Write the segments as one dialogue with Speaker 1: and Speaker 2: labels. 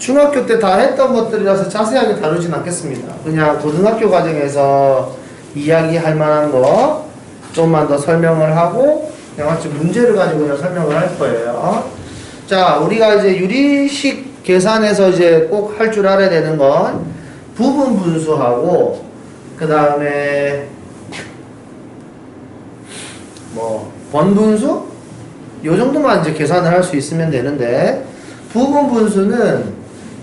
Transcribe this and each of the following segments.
Speaker 1: 중학교 때 다 했던 것들이라서 자세하게 다루진 않겠습니다. 그냥 고등학교 과정에서 이야기할 만한 거 좀만 더 설명을 하고 그냥 마치 문제를 가지고 그냥 설명을 할 거예요. 자, 우리가 이제 유리식 계산에서 이제 꼭 할 줄 알아야 되는 건 부분 분수하고 그 다음에 뭐 번분수? 요 정도만 이제 계산을 할 수 있으면 되는데 부분 분수는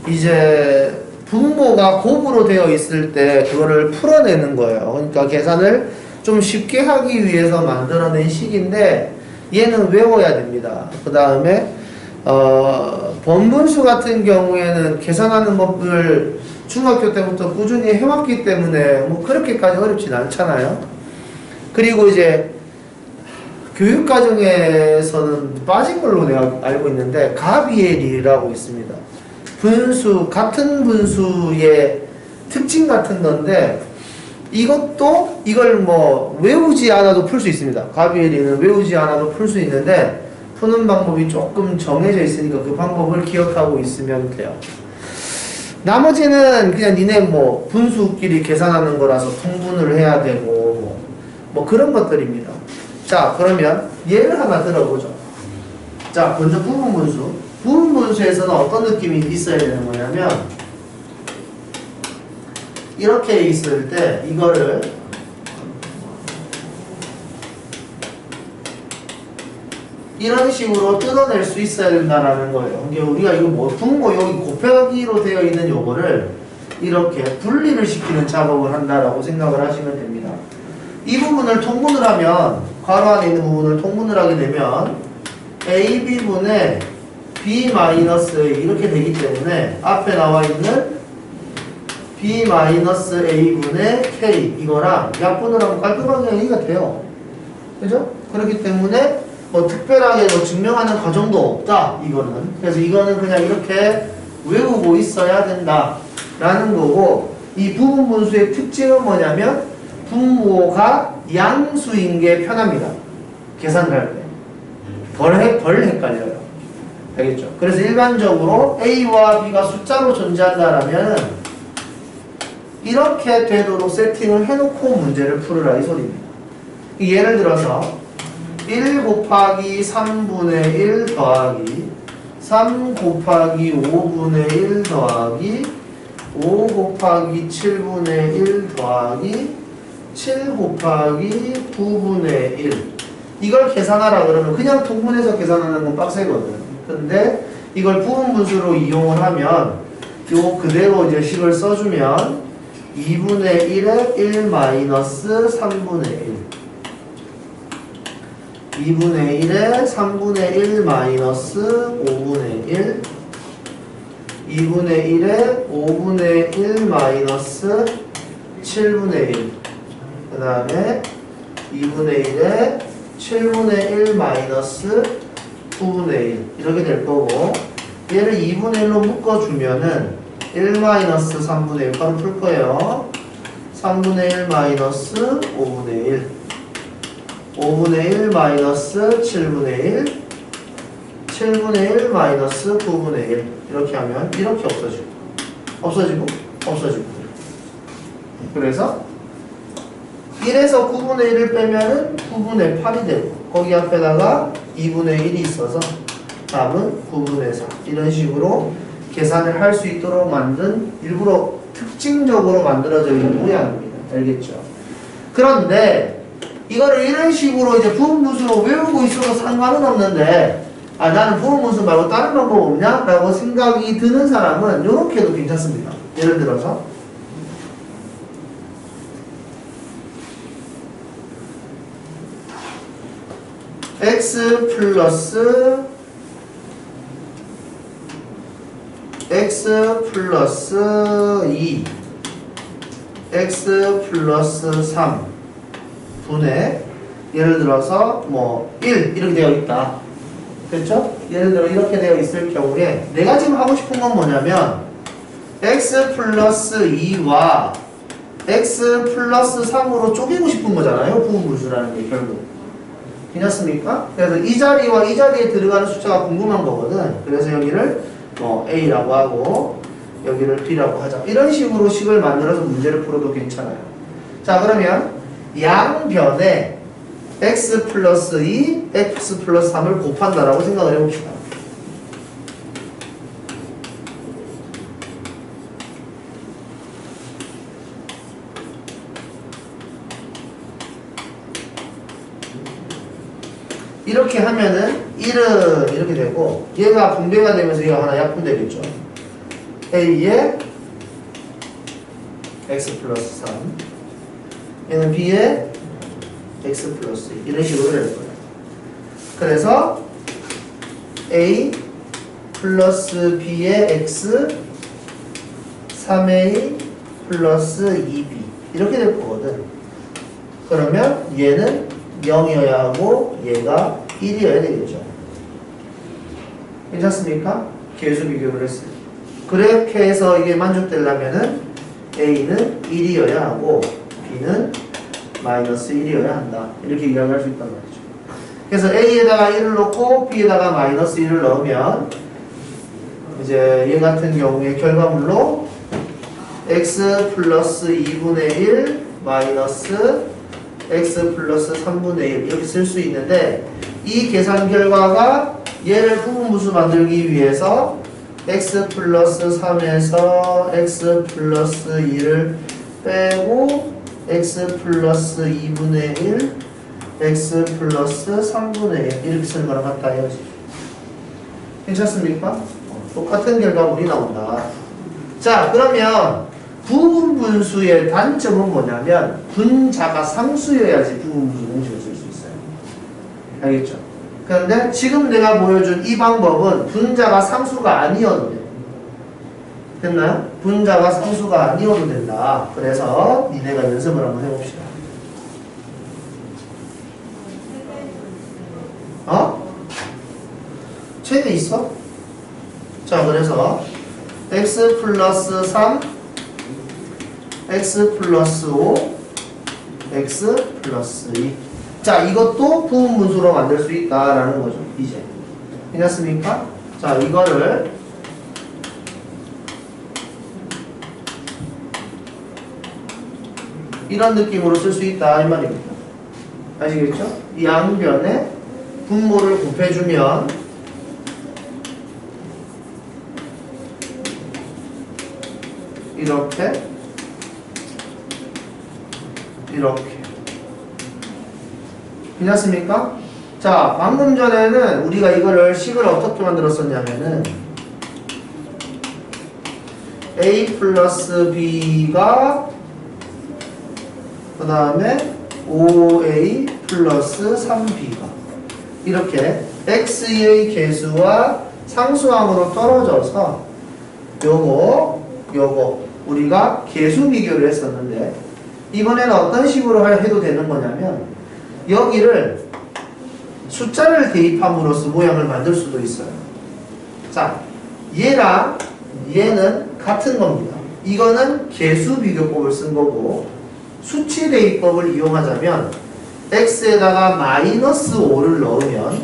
Speaker 1: 이제 분모가 곱으로 되어 있을 때 그거를 풀어내는 거예요. 그러니까 계산을 좀 쉽게 하기 위해서 만들어낸 식인데 얘는 외워야 됩니다. 그 다음에 번분수 같은 경우에는 계산하는 법을 중학교 때부터 꾸준히 해왔기 때문에 뭐 그렇게까지 어렵진 않잖아요. 그리고 이제 교육과정에서는 빠진 걸로 내가 알고 있는데 가비엘이라고 있습니다. 분수, 같은 분수의 특징 같은 건데 이것도 이걸 뭐 외우지 않아도 풀 수 있습니다. 가비엘이는 외우지 않아도 풀 수 있는데 푸는 방법이 조금 정해져 있으니까 그 방법을 기억하고 있으면 돼요. 나머지는 그냥 니네 뭐 분수끼리 계산하는 거라서 통분을 해야 되고 뭐 그런 것들입니다. 자, 그러면 예를 하나 들어보죠. 자, 먼저 부분분수. 부분분수에서는 어떤 느낌이 있어야 되는 거냐면 이렇게 있을 때 이거를 이런 식으로 뜯어낼 수 있어야 된다라는 거예요. 이게 우리가 이거 뭐 분모 여기 곱하기로 되어 있는 요거를 이렇게 분리를 시키는 작업을 한다라고 생각을 하시면 됩니다. 이 부분을 통분을 하면 괄호 안에 있는 부분을 통분을 하게 되면 AB분의 B-A 이렇게 되기 때문에 앞에 나와 있는 B-A분의 K 이거랑 약분을 하면 깔끔하게 얘기가 돼요. 그죠? 그렇기 때문에 뭐 특별하게 뭐 증명하는 과정도 없다 이거는. 그래서 이거는 그냥 이렇게 외우고 있어야 된다 라는 거고, 이 부분분수의 특징은 뭐냐면 분모가 양수인 게 편합니다. 계산을 할 때. 덜 헷갈려요. 알겠죠? 그래서 일반적으로 A와 B가 숫자로 존재한다라면 이렇게 되도록 세팅을 해놓고 문제를 풀으라 이 소리입니다. 예를 들어서 1 곱하기 3분의 1 더하기 3 곱하기 5분의 1 더하기 5 곱하기 7분의 1 더하기 7 곱하기 9분의 1 이걸 계산하라 그러면 그냥 통분해서 계산하는 건 빡세거든. 근데 이걸 부분분수로 이용을 하면 요 그대로 이제 식을 써주면 2분의 1에 1 마이너스 3분의 1 2분의 1에 3분의 1 마이너스 5분의 1 2분의 1에 5분의 1 마이너스 7분의 1 그 다음에 2분의 1에 7분의 1 마이너스 9분의 1 이렇게 될 거고, 얘를 2분의 1로 묶어주면은 1 마이너스 3분의 1 바로 풀 거예요. 3분의 1 마이너스 5분의 1 5분의 1 마이너스 7분의 1 7분의 1 마이너스 9분의 1 이렇게 하면 이렇게 없어지고 그래서 1에서 9분의 1을 빼면은 9분의 8이 되고 거기 앞에다가 2분의 1이 있어서 답은 9분의 4 이런 식으로 계산을 할 수 있도록 만든 일부러 특징적으로 만들어져 있는 모양입니다. 알겠죠? 그런데 이거를 이런 식으로 이제 부분분수로 외우고 있어도 상관은 없는데 나는 부분분수 말고 다른 방법 없냐? 라고 생각이 드는 사람은 이렇게 해도 괜찮습니다. 예를 들어서 x 플러스 2 x 플러스 3 분의 예를 들어서 뭐 1 이렇게 되어 있다. 그렇죠? 예를 들어 이렇게 되어 있을 경우에 내가 지금 하고 싶은 건 뭐냐면 x 플러스 2와 x 플러스 3으로 쪼개고 싶은 거잖아요. 부분분수라는 게 결국. 괜찮습니까? 그래서 이 자리와 이 자리에 들어가는 숫자가 궁금한 거거든. 그래서 여기를 A라고 하고 여기를 B라고 하자. 이런 식으로 식을 만들어서 문제를 풀어도 괜찮아요. 자, 그러면 양변에 x 플러스 2, x 플러스 3을 곱한다라고 생각을 해봅시다. 이렇게 하면은 1은 이렇게 되고 얘가 분배가 되면서 얘가 하나 약분되겠죠. A에 x 플러스 3 얘는 B에 x 플러스 2 이런 식으로 될 거예요. 그래서 A 플러스 B에 x 3A 플러스 2B 이렇게 될 거거든. 그러면 얘는 0이어야 하고 얘가 1이어야 되겠죠. 괜찮습니까? 계수 비교를 했어요. 그렇게 해서 이게 만족되려면은 A는 1이어야 하고 B는 마이너스 1이어야 한다. 이렇게 이야기할 수 있단 말이죠. 그래서 A에다가 1을 넣고 B에다가 마이너스 1을 넣으면 이제 얘 같은 경우에 결과물로 x 플러스 2분의 1 마이너스 x 플러스 3분의 1 이렇게 쓸 수 있는데 이 계산 결과가 얘를 부분분수 만들기 위해서 x 플러스 3에서 x 플러스 2를 빼고 x 플러스 2분의 1 x 플러스 3분의 1 이렇게 쓰는 거랑 같다 이거지. 괜찮습니까? 똑같은 결과물이 나온다. 자, 그러면 부분분수의 단점은 뭐냐면 분자가 상수여야지 부분분수 공식을 쓸 수 있어요. 알겠죠? 그런데 지금 내가 보여준 이 방법은 분자가 상수가 아니어도 돼. 됐나요? 분자가 상수가 아니어도 된다. 그래서 니네가 연습을 한번 해봅시다. 책에 있어? 자, 그래서 x 플러스 3 x 플러스 5 x 플러스 2 자, 이것도 부분분수로 만들 수 있다라는 거죠. 이제 괜찮습니까? 자, 이거를 이런 느낌으로 쓸 수 있다 이 말입니다. 아시겠죠? 이 양변에 분모를 곱해주면 이렇게 괜찮습니까? 자, 방금 전에는 우리가 이거를 식을 어떻게 만들었었냐면은 a 플러스 b가 그 다음에 5a 플러스 3b가 이렇게 x의 계수와 상수항으로 떨어져서 요거 우리가 계수 비교를 했었는데 이번에는 어떤 식으로 해도 되는 거냐면 여기를 숫자를 대입함으로써 모양을 만들 수도 있어요. 자, 얘랑 얘는 같은 겁니다. 이거는 계수 비교법을 쓴 거고 수치 대입법을 이용하자면 x에다가 마이너스 5를 넣으면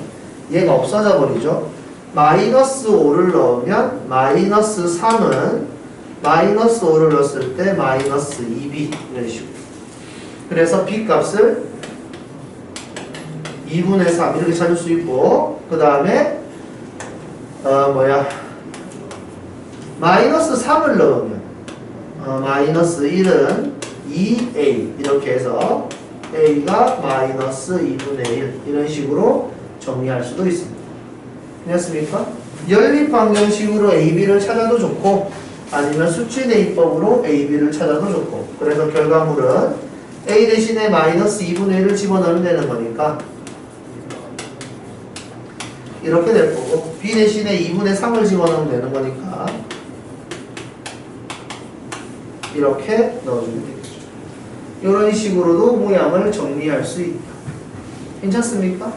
Speaker 1: 얘가 없어져 버리죠. 마이너스 5를 넣으면 마이너스 3은 마이너스 5를 넣었을 때 마이너스 2b 이런 식으로. 그래서 b 값을 2분의 3 이렇게 찾을 수 있고 그 다음에 마이너스 3을 넣으면 마이너스 1은 2a 이렇게 해서 a가 마이너스 2분의 1 이런 식으로 정리할 수도 있습니다. 됐습니까? 연립방정식으로 ab를 찾아도 좋고 아니면 수치대입법으로 ab를 찾아도 좋고 그래서 결과물은 a 대신에 마이너스 2분의 1을 집어넣으면 되는 거니까 이렇게 될 거고 b 대신에 2분의 3을 집어넣으면 되는 거니까 이렇게 넣어주면 되겠죠. 이런 식으로도 모양을 정리할 수 있다. 괜찮습니까?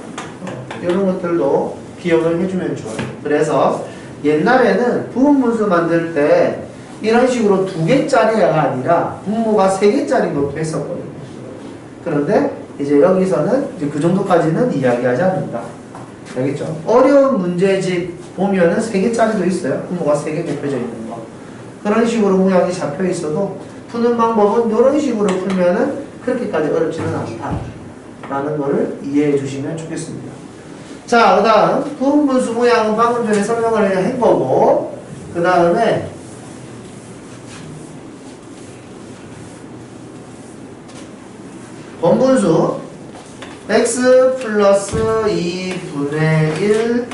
Speaker 1: 이런 것들도 기억을 해주면 좋아요. 그래서 옛날에는 부분분수 만들 때 이런 식으로 2개짜리가 아니라 분모가 3개짜리인 것도 했었거든요. 그런데 이제 여기서는 이제 그 정도까지는 이야기하지 않는다. 알겠죠? 어려운 문제집 보면은 3개짜리도 있어요. 분모가 3개 곱해져 있는 거. 그런 식으로 모양이 잡혀 있어도 푸는 방법은 이런 식으로 풀면은 그렇게까지 어렵지는 않다. 라는 거를 이해해 주시면 좋겠습니다. 자, 그 다음 부분분수 모양은 방금 전에 설명을 한 거고, 그 다음에 번분수 x 플러스 2분의 1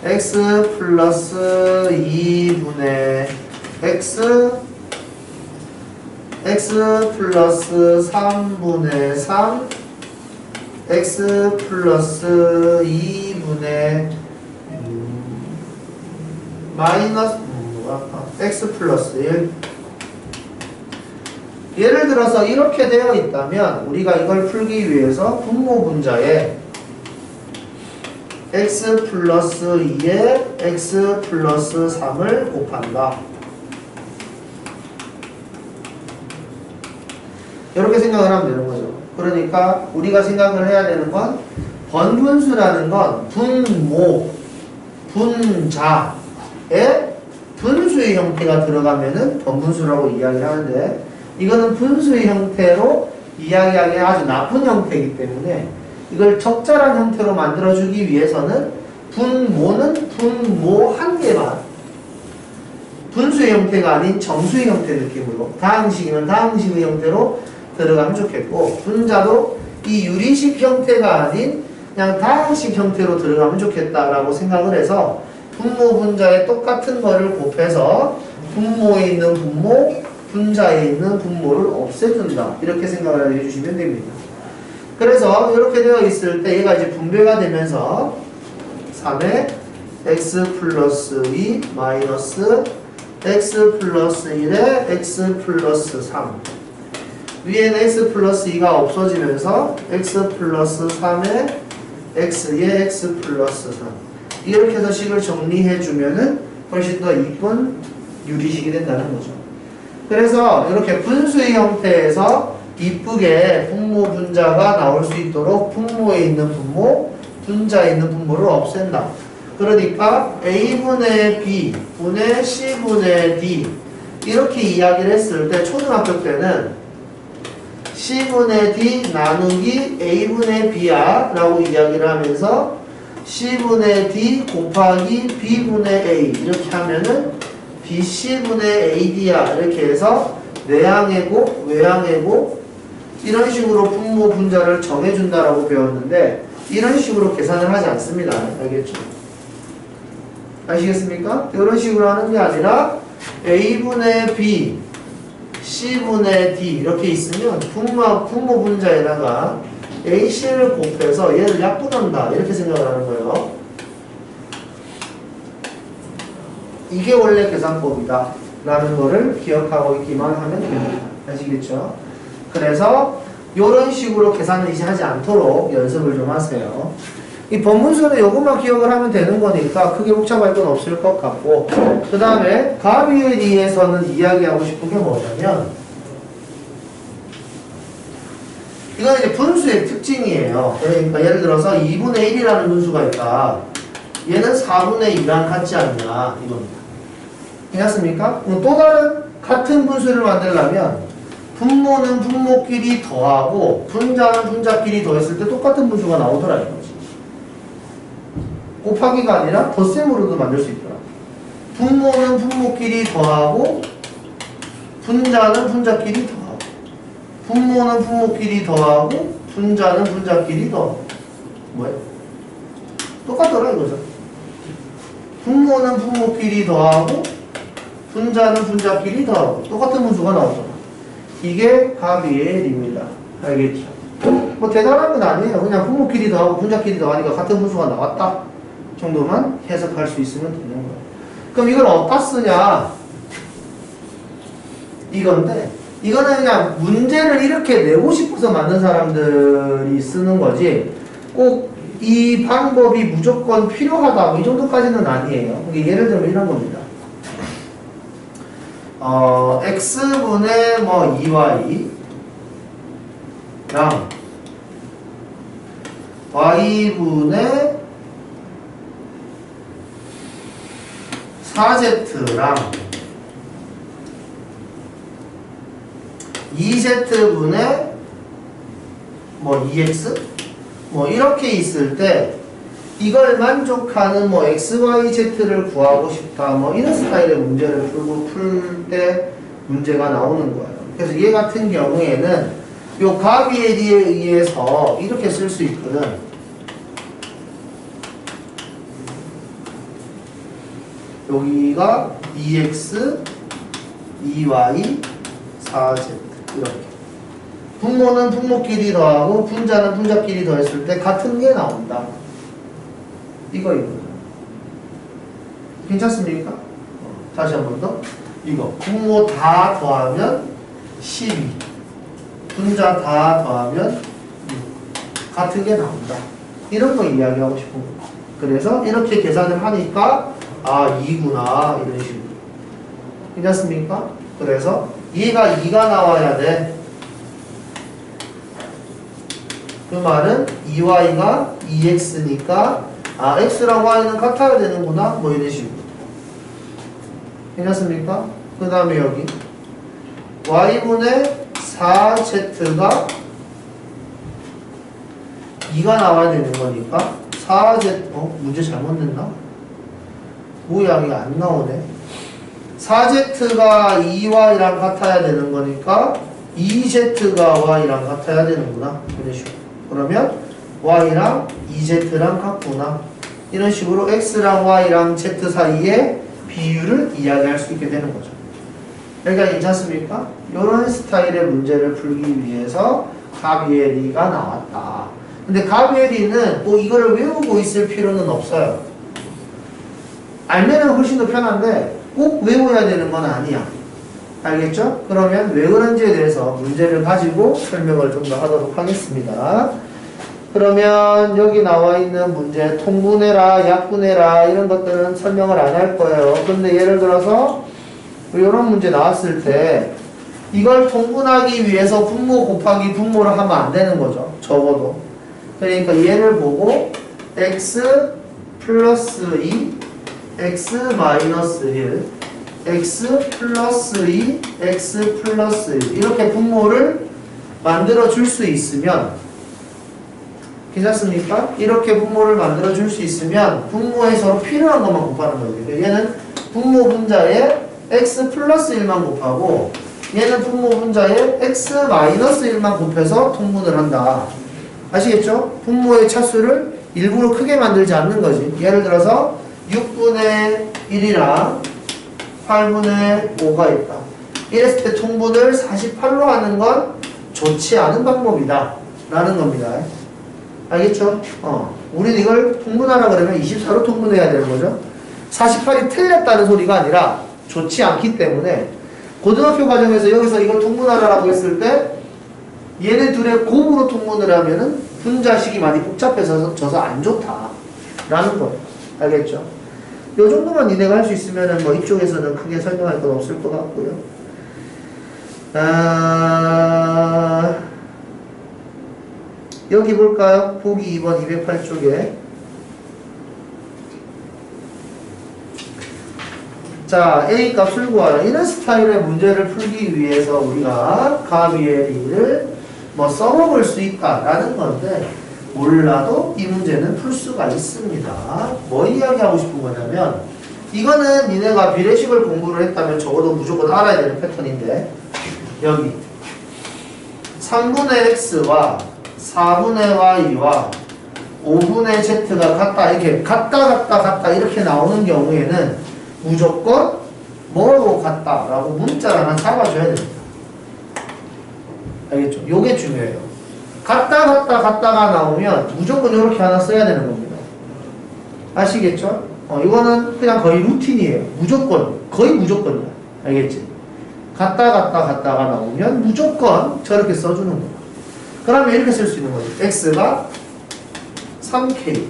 Speaker 1: x 플러스 2분의 x x 플러스 3분의 3 x 플러스 2분의 마이너스 x 플러스 1. 예를 들어서 이렇게 되어 있다면 우리가 이걸 풀기 위해서 분모 분자에 x 플러스 2에 x 플러스 3을 곱한다. 이렇게 생각을 하면 되는 거죠. 그러니까 우리가 생각을 해야 되는 건 번분수라는 건 분모, 분자에 분수의 형태가 들어가면은 번분수라고 이야기를 하는데, 이거는 분수의 형태로 이야기하기에 아주 나쁜 형태이기 때문에 이걸 적절한 형태로 만들어주기 위해서는 분모는 분모 한 개만, 분수의 형태가 아닌 정수의 형태 느낌으로, 다항식이면 다항식의 형태로 들어가면 좋겠고, 분자도 이 유리식 형태가 아닌 그냥 다항식 형태로 들어가면 좋겠다라고 생각을 해서 분모 분자에 똑같은 거를 곱해서 분모에 있는 분모, 분자에 있는 분모를 없애준다. 이렇게 생각을 해주시면 됩니다. 그래서 이렇게 되어 있을 때 얘가 이제 분배가 되면서 3에 x 플러스 2 마이너스 x 플러스 1에 x 플러스 3, 위에는 x 플러스 2가 없어지면서 x 플러스 3에 x에 x 플러스 3, 이렇게 해서 식을 정리해주면은 훨씬 더 이쁜 유리식이 된다는 거죠. 그래서 이렇게 분수의 형태에서 이쁘게 분모 분자가 나올 수 있도록 분모에 있는 분모, 분자에 있는 분모를 없앤다. 그러니까 a분의 b 분의 c분의 d 이렇게 이야기를 했을 때 초등학교 때는 c분의 d 나누기 a분의 b야 라고 이야기를 하면서 c분의 d 곱하기 b분의 a 이렇게 하면은 bc분의 ad야 이렇게 해서 내항해고 외항해고 이런 식으로 분모 분자를 정해준다라고 배웠는데, 이런 식으로 계산을 하지 않습니다. 알겠죠? 아시겠습니까? 이런 식으로 하는 게 아니라 a분의 b c분의 d 이렇게 있으면 분모 분자에다가 ac를 곱해서 얘를 약분한다 이렇게 생각을 하는 거예요. 이게 원래 계산법이다 라는 거를 기억하고 있기만 하면 됩니다. 아시겠죠? 그래서 이런 식으로 계산을 이제 하지 않도록 연습을 좀 하세요. 이 번분수는 이것만 기억을 하면 되는 거니까 크게 복잡할 건 없을 것 같고, 그 다음에 가비의리에서는 이야기하고 싶은 게 뭐냐면, 이건 이제 분수의 특징이에요. 그러니까 예를 들어서 2분의 1이라는 분수가 있다. 얘는 4분의 2랑 같지 않냐 이겁니다. 괜찮습니까? 또 다른 같은 분수를 만들려면 분모는 분모끼리 더하고 분자는 분자끼리 더했을 때 똑같은 분수가 나오더라 이거지. 곱하기가 아니라 덧셈으로도 만들 수 있더라. 분모는 분모끼리 더하고 분자는 분자끼리 더하고 분모는 분모끼리 더하고 분자는 분자끼리 더하고 뭐예요? 똑같더라 이거죠. 분모는 분모끼리 더하고 분자는 분자끼리 더하고 똑같은 분수가 나오잖아. 이게 가비엘입니다. 알겠죠? 뭐 대단한 건 아니에요. 그냥 분모끼리 더하고 분자끼리 더하니까 같은 분수가 나왔다 정도만 해석할 수 있으면 되는 거예요. 그럼 이걸 어디다 쓰냐 이건데, 이거는 그냥 문제를 이렇게 내고 싶어서 만든 사람들이 쓰는 거지 꼭 이 방법이 무조건 필요하다 뭐 이 정도까지는 아니에요. 예를 들면 이런 겁니다. x분의 뭐 2y 랑 y분의 4Z랑 2Z분의 뭐 2X? 뭐 이렇게 있을 때 이걸 만족하는 뭐 XYZ를 구하고 싶다 뭐 이런 스타일의 문제를 풀 때 문제가 나오는 거예요. 그래서 얘 같은 경우에는 요 가비에리에 의해서 이렇게 쓸 수 있거든. 여기가 2x, 2y, 4z 이렇게 분모는 분모끼리 더하고 분자는 분자끼리 더했을 때 같은 게 나온다. 이거 괜찮습니까? 다시 한 번 더. 이거 분모 다 더하면 12 분자 다 더하면 6 같은 게 나온다. 이런 거 이야기하고 싶은 거예요. 그래서 이렇게 계산을 하니까 아 2구나 이런 식으로 괜찮습니까? 그래서 얘가 2가 나와야 돼. 그 말은 2y가 2x니까 아 x랑 y는 같아야 되는구나 뭐 이런 식으로 괜찮습니까? 그 다음에 여기 y분의 4z가 2가 나와야 되는 거니까 4z 문제 잘못 냈나? 모양이 안 나오네. 4z가 2y랑 같아야 되는 거니까 2z가 y랑 같아야 되는구나. 이런 식으로. 그러면 y랑 2z랑 같구나. 이런 식으로 x랑 y랑 z 사이의 비율을 이야기할 수 있게 되는 거죠. 여기가 괜찮습니까? 이런 스타일의 문제를 풀기 위해서 가비에리가 나왔다. 근데 가비에리는 뭐 이거를 외우고 있을 필요는 없어요. 알면은 훨씬 더 편한데 꼭 외워야 되는 건 아니야. 알겠죠? 그러면 왜 그런지에 대해서 문제를 가지고 설명을 좀 더 하도록 하겠습니다. 그러면 여기 나와 있는 문제 통분해라, 약분해라 이런 것들은 설명을 안 할 거예요. 근데 예를 들어서 이런 문제 나왔을 때 이걸 통분하기 위해서 분모 곱하기 분모를 하면 안 되는 거죠. 적어도. 그러니까 얘를 보고 x 플러스 2 x 마이너스 1 x 플러스 2 x 플러스 1 이렇게 분모를 만들어 줄 수 있으면 괜찮습니까? 이렇게 분모를 만들어 줄 수 있으면 분모에 서로 필요한 것만 곱하는 거예요. 얘는 분모 분자에 x 플러스 1만 곱하고 얘는 분모 분자에 x 마이너스 1만 곱해서 통분을 한다. 아시겠죠? 분모의 차수를 일부러 크게 만들지 않는 거지. 예를 들어서 6분의 1이랑 8분의 5가 있다. 이랬을 때 통분을 48로 하는 건 좋지 않은 방법이다. 라는 겁니다. 알겠죠? 우리는 이걸 통분하라 그러면 24로 통분해야 되는 거죠. 48이 틀렸다는 소리가 아니라 좋지 않기 때문에 고등학교 과정에서 여기서 이걸 통분하라고 했을 때 얘네 둘의 곱으로 통분을 하면은 분자식이 많이 복잡해져서 안 좋다. 라는 거예요. 알겠죠? 요 정도만 니네가 할 수 있으면은 뭐 이쪽에서는 크게 설명할 건 없을 것 같고요. 여기 볼까요? 보기 2번 208쪽에. 자, A 값을 구하라. 이런 스타일의 문제를 풀기 위해서 우리가 가비에리를 뭐 써먹을 수 있다라는 건데, 몰라도 이 문제는 풀 수가 있습니다. 뭐 이야기하고 싶은 거냐면, 이거는 니네가 비례식을 공부를 했다면 적어도 무조건 알아야 되는 패턴인데, 여기 3분의 x와 4분의 y와 5분의 z가 같다, 이렇게 같다 이렇게 나오는 경우에는 무조건 뭐로 같다라고 문자를 하나 잡아줘야 됩니다. 알겠죠? 요게 중요해요. 같다가 나오면 무조건 이렇게 하나 써야 되는 겁니다. 아시겠죠? 이거는 그냥 거의 루틴이에요. 무조건, 거의 무조건이야. 알겠지? 같다가 나오면 무조건 저렇게 써주는 거야. 그러면 이렇게 쓸 수 있는 거죠. x가 3k,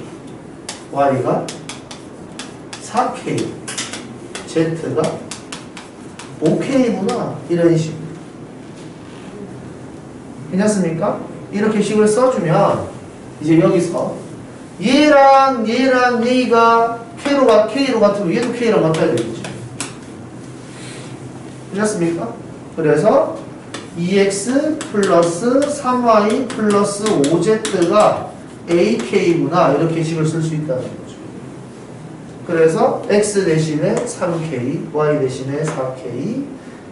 Speaker 1: y가 4k, z가 5k구나. 이런 식으로. 괜찮습니까? 이렇게 식을 써주면 이제 여기서 얘랑 얘가 K로 같으면 얘도 K랑 같아야 되겠지. 괜찮습니까? 그래서 2x 플러스 3y 플러스 5z가 ak구나 이렇게 식을 쓸 수 있다는 거죠. 그래서 x 대신에 3k, y 대신에 4k,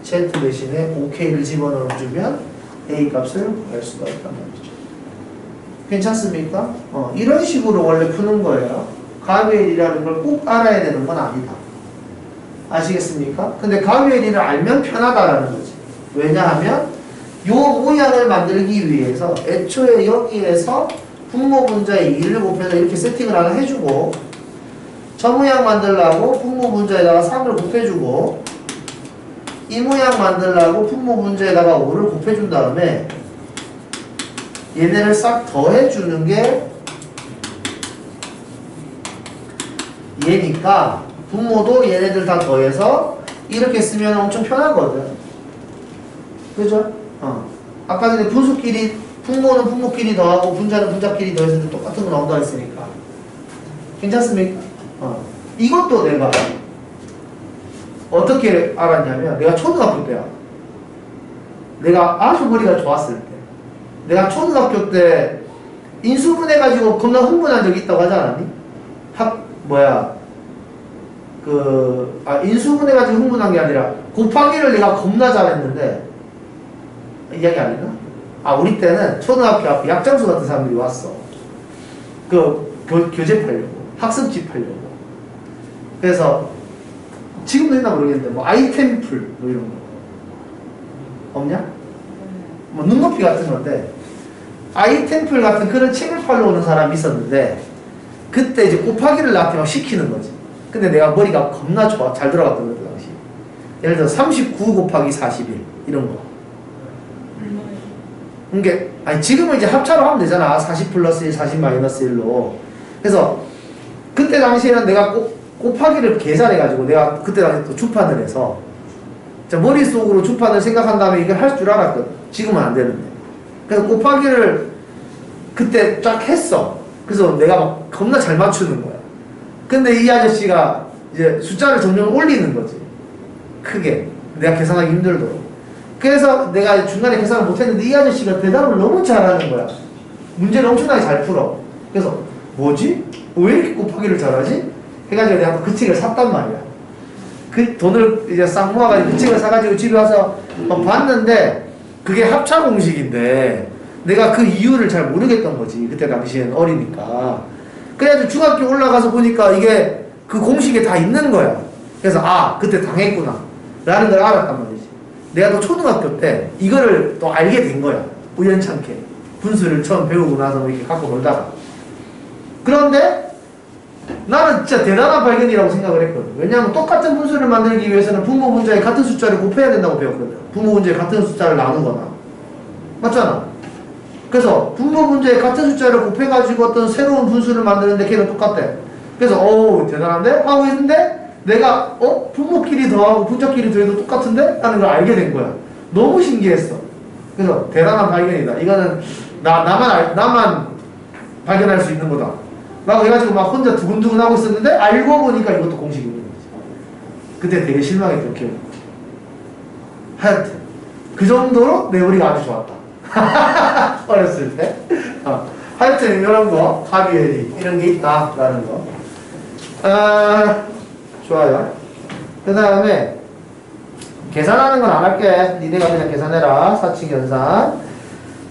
Speaker 1: z 대신에 5k를 집어넣어주면 a 값을 구할 수가 있단 말이죠. 괜찮습니까? 이런 식으로 원래 푸는 거예요. 가비엘이라는 걸 꼭 알아야 되는 건 아니다. 아시겠습니까? 근데 가비엘이를 알면 편하다라는 거지. 왜냐하면 요 모양을 만들기 위해서 애초에 여기에서 분모분자에 2를 곱해서 이렇게 세팅을 하나 해주고, 저 모양 만들려고 분모분자에다가 3을 곱해주고, 이 모양 만들려고 분모분자에다가 5를 곱해준 다음에 얘네를 싹 더해주는 게 얘니까 분모도 얘네들 다 더해서 이렇게 쓰면 엄청 편하거든. 그죠? 아까 전에 분수끼리, 분모는 분모끼리 더하고 분자는 분자끼리 더해서 똑같은 거 나온다 했으니까. 괜찮습니까? 이것도 내가 어떻게 알았냐면, 내가 초등학교 때야. 내가 아주 머리가 좋았을 때. 내가 초등학교 때 인수분해가지고 겁나 흥분한 적이 있다고 하지 않았니? 인수분해가지고 흥분한 게 아니라 곱하기를 내가 겁나 잘했는데, 이야기 안 했나? 우리 때는 초등학교 앞에 약장수 같은 사람들이 왔어. 교재 팔려고, 학습지 팔려고. 그래서 지금도 있나 모르겠는데 뭐 아이템풀 뭐 이런 거 없냐? 뭐 눈높이 같은 건데 아이템풀 같은 그런 책을 팔러 오는 사람이 있었는데, 그때 이제 곱하기를 나한테 막 시키는 거지. 근데 내가 머리가 겁나 좋아, 잘 들어갔던 거그 당시. 예를 들어 39 곱하기 41 이런 거. 그러니까 지금은 이제 합차로 하면 되잖아. 40 플러스 1, 40 마이너스 1로. 그래서 그때 당시에는 내가 곱하기를 개 잘해가지고 내가 그때 당시 또 주판을 해서 머릿속으로 주판을 생각한 다음에 이걸 할 줄 알았거든. 지금은 안 되는데. 그래서 곱하기를 그때 쫙 했어. 그래서 내가 막 겁나 잘 맞추는 거야. 근데 이 아저씨가 이제 숫자를 점점 올리는 거지. 크게. 내가 계산하기 힘들도록. 그래서 내가 중간에 계산을 못했는데 이 아저씨가 대답을 너무 잘하는 거야. 문제를 엄청나게 잘 풀어. 그래서 뭐지? 왜 이렇게 곱하기를 잘하지? 해가지고 내가 그 책을 샀단 말이야. 그 돈을 이제 싹 모아가지고 그 책을 사가지고 집에 와서 봤는데 그게 합차 공식인데 내가 그 이유를 잘 모르겠던 거지. 그때 당시에는 어리니까. 그래가지고 중학교 올라가서 보니까 이게 그 공식에 다 있는 거야. 그래서 그때 당했구나 라는 걸 알았단 말이지. 내가 또 초등학교 때 이거를 또 알게 된 거야. 우연찮게. 분수를 처음 배우고 나서 뭐 이렇게 갖고 놀다가. 그런데 나는 진짜 대단한 발견이라고 생각을 했거든. 왜냐하면 똑같은 분수를 만들기 위해서는 분모 분자에 같은 숫자를 곱해야 된다고 배웠거든. 분모 분자에 같은 숫자를 나누거나. 맞잖아. 그래서 분모 분자에 같은 숫자를 곱해가지고 어떤 새로운 분수를 만드는데 걔는 똑같대. 그래서 대단한데? 하고 있는데 내가 분모끼리 더하고 분자끼리 더해도 똑같은데? 라는 걸 알게 된 거야. 너무 신기했어. 그래서 대단한 발견이다. 이거는 나만 발견할 수 있는 거다. 라고 해가지고 막 혼자 두근두근 하고 있었는데 알고 보니까 이것도 공식이 있는 거지. 그때 되게 실망했던 기억이 나. 하여튼 그 정도로 내 머리가 아주 좋았다. 어렸을 때. 하여튼 이런 거, 가비엘이 이런 게 있다라는 거. 좋아요. 그 다음에 계산하는 건 안 할게. 니네가 그냥 계산해라. 사칙 연산.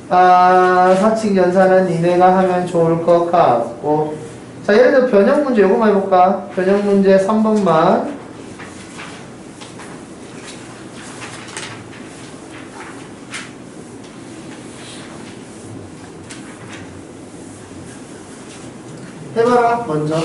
Speaker 1: 사칙 연산은 니네가 하면 좋을 것 같고. 자, 예를 들어 변형 문제 요거만 해볼까? 변형 문제 3번만. 해봐라, 먼저.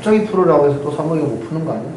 Speaker 1: 갑자기 풀으라고 해서 또 3번이 못 푸는 거 아니야?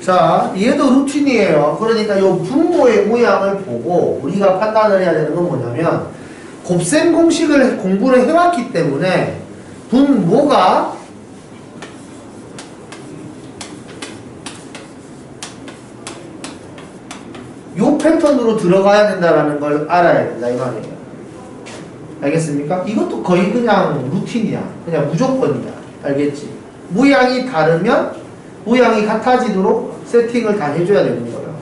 Speaker 1: 자, 얘도 루틴이에요. 그러니까 요 분모의 모양을 보고 우리가 판단을 해야 되는 건 뭐냐면 곱셈 공식을 공부를 해왔기 때문에 분모가 요 패턴으로 들어가야 된다는 걸 알아야 된다 이 말이에요. 알겠습니까? 이것도 거의 그냥 루틴이야. 그냥 무조건이야. 알겠지? 모양이 다르면 모양이 같아지도록 세팅을 다 해줘야 되는 거예요.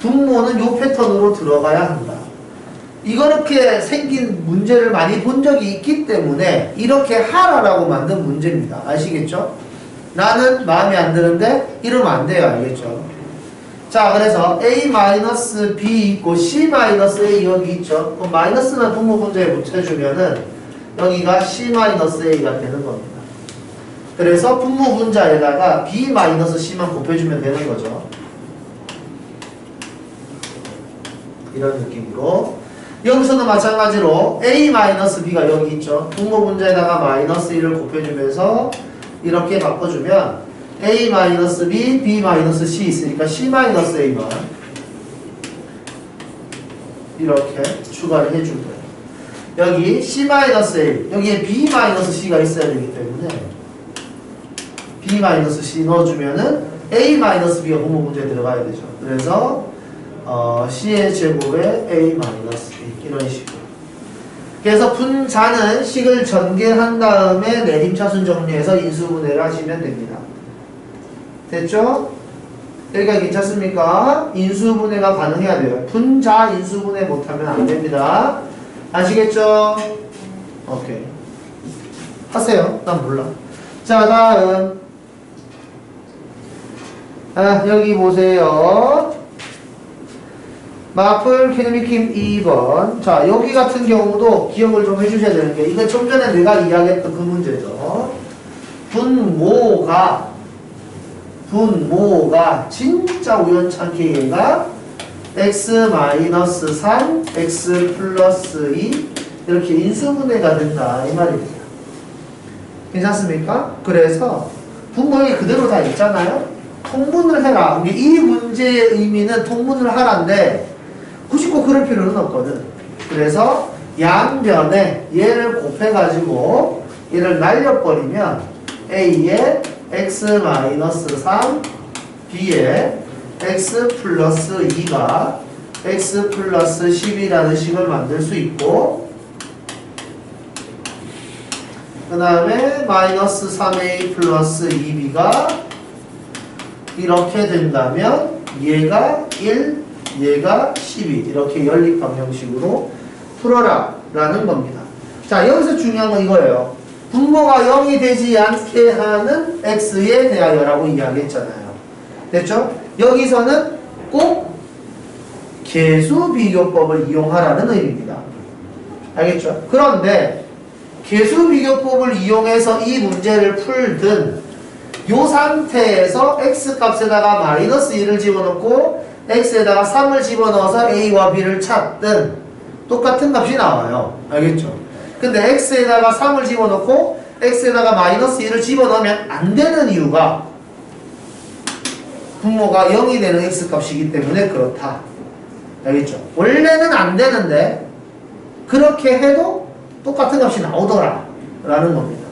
Speaker 1: 분모는 요 패턴으로 들어가야 한다. 이렇게 생긴 문제를 많이 본 적이 있기 때문에 이렇게 하라라고 만든 문제입니다. 아시겠죠? 나는 마음에 안 드는데 이러면 안 돼요. 알겠죠? 자, 그래서 A-B 있고 C-A 여기 있죠? 그럼 마이너스만 분모 분자에 붙여주면은 여기가 C-A가 되는 겁니다. 그래서 분모 분자에다가 B-C만 곱해주면 되는 거죠. 이런 느낌으로. 여기서도 마찬가지로 A-B가 여기 있죠. 분모 분자에다가 마이너스 1을 곱해주면서 이렇게 바꿔주면 A-B, B-C 있으니까 C-A만 이렇게 추가를 해준 거예요. 여기 C-A, 여기에 B-C가 있어야 되기 때문에 B-C 넣어주면은 A-B가 분모 문제에 들어가야 되죠. 그래서 C의 제곱에 A-B 이런 식으로. 그래서 분자는 식을 전개한 다음에 내림차순 정리해서 인수분해를 하시면 됩니다. 됐죠? 여기가 괜찮습니까? 인수분해가 가능해야 돼요. 분자 인수분해 못하면 안 됩니다. 아시겠죠? 오케이. 하세요. 난 몰라. 자, 다음. 여기 보세요. 마플 캐노미킴 2번. 자, 여기 같은 경우도 기억을 좀 해주셔야 되는 게, 이건 좀 전에 내가 이야기했던 그 문제죠. 분모가 진짜 우연찮게 얘가 x-3, x 플러스 2 이렇게 인수분해가 된다 이 말입니다. 괜찮습니까? 그래서 분모에 그대로 다 있잖아요. 통분을 해라. 이 문제의 의미는 통분을 하라인데 굳이 꼭 그럴 필요는 없거든. 그래서 양변에 얘를 곱해가지고 얘를 날려버리면 A에 x-3, B에 x 플러스 2가 x 플러스 10이라는 식을 만들 수 있고, 그 다음에 마이너스 3a 플러스 2b가 이렇게 된다면 얘가 1, 얘가 12 이렇게 연립 방정식으로 풀어라 라는 겁니다. 자, 여기서 중요한 건 이거예요. 분모가 0이 되지 않게 하는 x에 대하여라고 이야기했잖아요. 됐죠? 여기서는 꼭 계수비교법을 이용하라는 의미입니다. 알겠죠? 그런데 계수비교법을 이용해서 이 문제를 풀든 이 상태에서 x값에다가 마이너스 1을 집어넣고 x에다가 3을 집어넣어서 a와 b를 찾든 똑같은 값이 나와요. 알겠죠? 근데 x에다가 3을 집어넣고 x에다가 마이너스 1을 집어넣으면 안 되는 이유가 분모가 0이 되는 x값이기 때문에 그렇다. 알겠죠? 원래는 안 되는데 그렇게 해도 똑같은 값이 나오더라 라는 겁니다.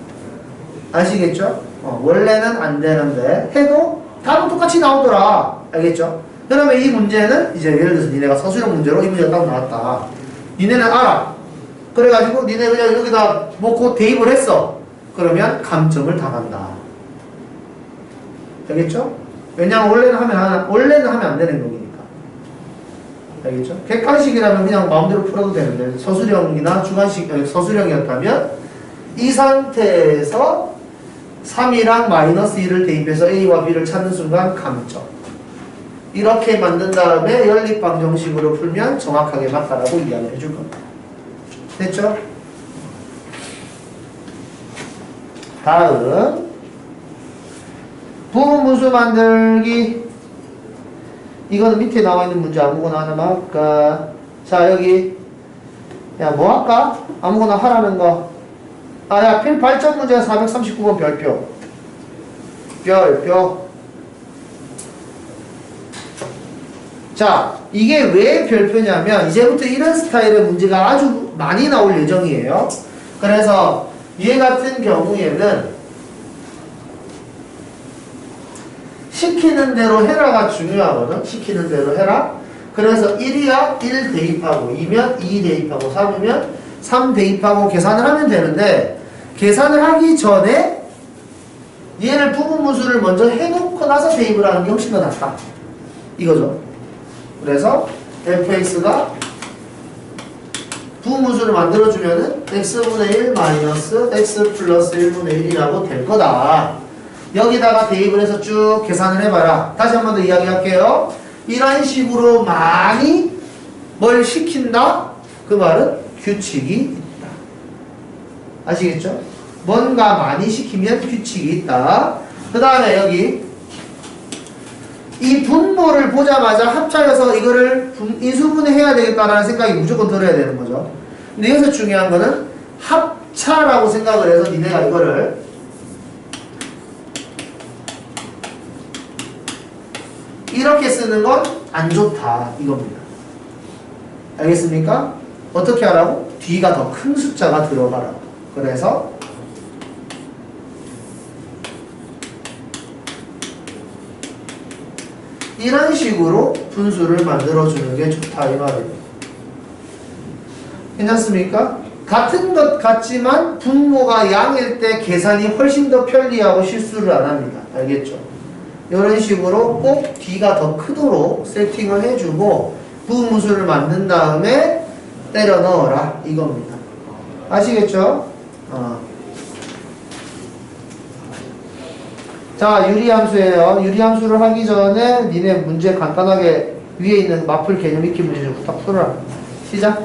Speaker 1: 아시겠죠? 원래는 안 되는데 해도 답은 똑같이 나오더라. 알겠죠? 그러면 이 문제는 이제 예를 들어서 니네가 서술형 문제로 이 문제가 딱 나왔다. 니네는 알아. 그래가지고 니네 그냥 여기다 뭐 곧 대입을 했어. 그러면 감점을 당한다. 알겠죠? 왜냐면 원래는 하면 안 되는 거니까. 알겠죠? 객관식이라면 그냥 마음대로 풀어도 되는데 서술형이나 주관식, 서술형이었다면 이 상태에서 3이랑 마이너스 1을 대입해서 A와 B를 찾는 순간 감점. 이렇게 만든 다음에 연립방 정식으로 풀면 정확하게 맞다라고 이야기를 해줄 겁니다. 됐죠? 다음 부분분수 만들기. 이거는 밑에 나와 있는 문제 아무거나 하나만 할까? 자, 여기 야, 뭐 할까? 아무거나 하라는 거. 아, 야, 필 발전 문제가 439번 별표. 별표. 자, 이게 왜 별표냐면 이제부터 이런 스타일의 문제가 아주 많이 나올 예정이에요. 그래서 얘 같은 경우에는 시키는 대로 해라가 중요하거든. 시키는 대로 해라. 그래서 1이야 1 대입하고 2면 2 대입하고 3이면 3 대입하고 계산을 하면 되는데 계산을 하기 전에 얘를 부분분수를 먼저 해놓고 나서 대입을 하는 게 훨씬 더 낫다. 이거죠. 그래서 fx가 부분분수를 만들어주면은 x분의 1 마이너스 x 플러스 1분의 1이라고 될 거다. 여기다가 대입을 해서 쭉 계산을 해봐라. 다시 한 번 더 이야기할게요. 이런 식으로 많이 뭘 시킨다? 그 말은 규칙이 있다. 아시겠죠? 뭔가 많이 시키면 규칙이 있다. 그 다음에 여기 이 분모를 보자마자 합차려서 이거를 인수분해해야 되겠다라는 생각이 무조건 들어야 되는 거죠. 근데 여기서 중요한 거는 합차라고 생각을 해서 니네가 이거를 이렇게 쓰는 건 안 좋다 이겁니다. 알겠습니까? 어떻게 하라고? 뒤가 더 큰 숫자가 들어가라고. 그래서 이런 식으로 분수를 만들어주는 게 좋다 이 말이에요. 괜찮습니까? 같은 것 같지만 분모가 양일 때 계산이 훨씬 더 편리하고 실수를 안 합니다. 알겠죠? 이런 식으로 꼭 D가 더 크도록 세팅을 해주고 부분분수를 만든 다음에 때려 넣어라 이겁니다. 아시겠죠? 자, 유리함수예요. 유리함수를 하기 전에 니네 문제 간단하게 위에 있는 마플 개념 익히 문제 좀 부탁 풀어라. 시작.